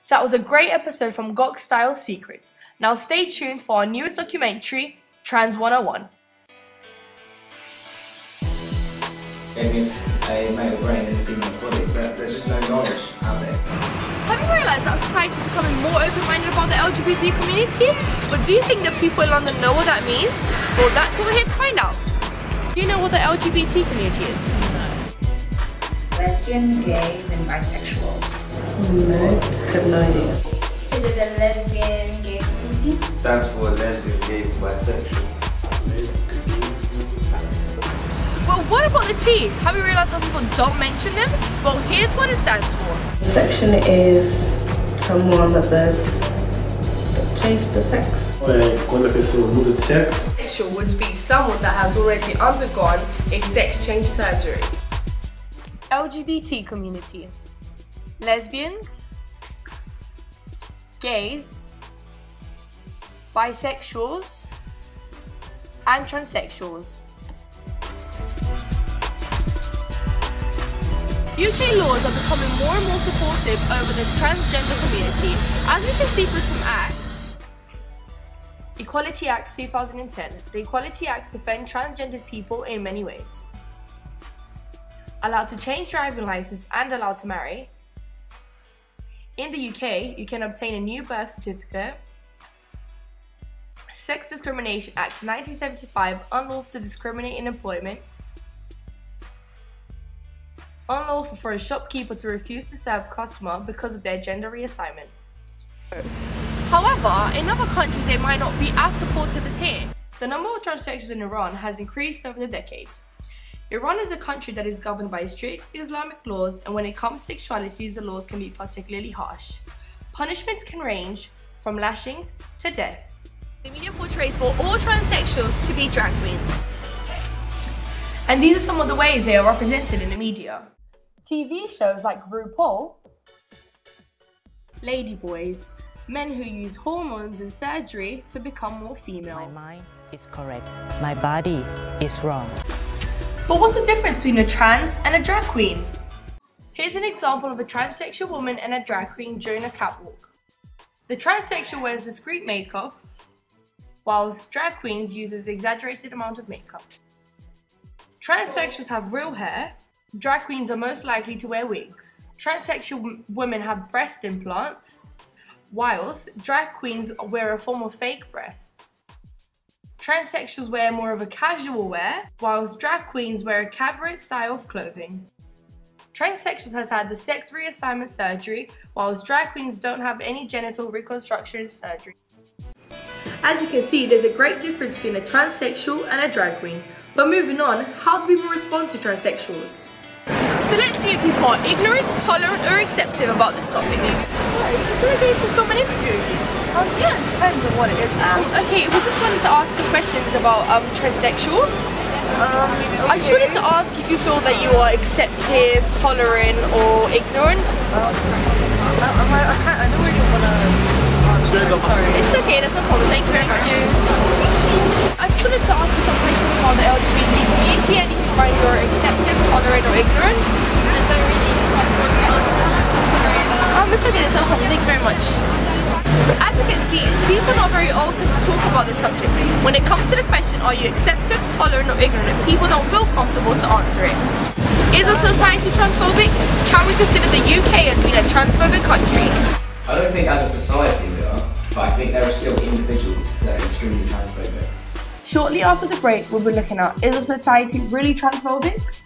That was a great episode from Gok Style Secrets. Now stay tuned for our newest documentary, Trans 101. Maybe a male brain and a female body, but there's just no knowledge out there. Have you realised that society is becoming more open-minded about the LGBT community? But do you think that people in London know what that means? Well, that's what we're here to find out. Do you know what the LGBT community is? Lesbian, gays and bisexuals. No, I have no idea. Is it the lesbian gay community? Stands for lesbian, gays, and bisexual. Well, what about the T? Have you realised how people don't mention them? Well, here's what it stands for. Section is someone that changed the sex. Quando a pessoa muda de sexo. Sexual would be someone that has already undergone a sex change surgery. LGBT community. Lesbians, gays, bisexuals, and transsexuals. UK laws are becoming more and more supportive over the transgender community, as we can see through some acts. Equality Acts 2010. The Equality Acts defend transgendered people in many ways. Allowed to change driving license and allowed to marry. In the UK, you can obtain a new birth certificate. Sex Discrimination Act 1975, unlawful to discriminate in employment. Unlawful for a shopkeeper to refuse to serve a customer because of their gender reassignment. However, in other countries they might not be as supportive as here. The number of transsexuals in Iran has increased over the decades. Iran is a country that is governed by strict Islamic laws, and when it comes to sexualities, the laws can be particularly harsh. Punishments can range from lashings to death. The media portrays for all transsexuals to be drag queens. And these are some of the ways they are represented in the media. TV shows like RuPaul, ladyboys, men who use hormones and surgery to become more female. My mind is correct. My body is wrong. But what's the difference between a trans and a drag queen? Here's an example of a transsexual woman and a drag queen during a catwalk. The transsexual wears discreet makeup, whilst drag queens use an exaggerated amount of makeup. Transsexuals have real hair. Drag queens are most likely to wear wigs. Transsexual women have breast implants, whilst drag queens wear a form of fake breasts. Transsexuals wear more of a casual wear, whilst drag queens wear a cabaret style of clothing. Transsexuals has had the sex reassignment surgery, whilst drag queens don't have any genital reconstruction surgery. As you can see, there's a great difference between a transsexual and a drag queen. But moving on, how do people respond to transsexuals? So let's see if people are ignorant, tolerant or accepting about this topic. Sorry, is it okay if we film an interview with you? Yeah, it depends on what it is. Okay, we just wanted to ask you questions about transsexuals. I just wanted to ask if you feel that you are accepting, tolerant or ignorant. I don't really want to answer, sorry. It's okay, that's no problem. Thank you very much. I just wanted to ask you some questions about the LGBT community and if you find you're accepting, tolerant or ignorant. I don't really want to answer that, sorry. It's okay, that's no problem. Thank you very much. As you can see, people are not very open to talk about this subject. When it comes to the question, are you accepting, tolerant or ignorant, people don't feel comfortable to answer it. Is a society transphobic? Can we consider the UK as being a transphobic country? I don't think as a society we are, but I think there are still individuals that are extremely transphobic. Shortly after the break, we'll be looking at, is a society really transphobic?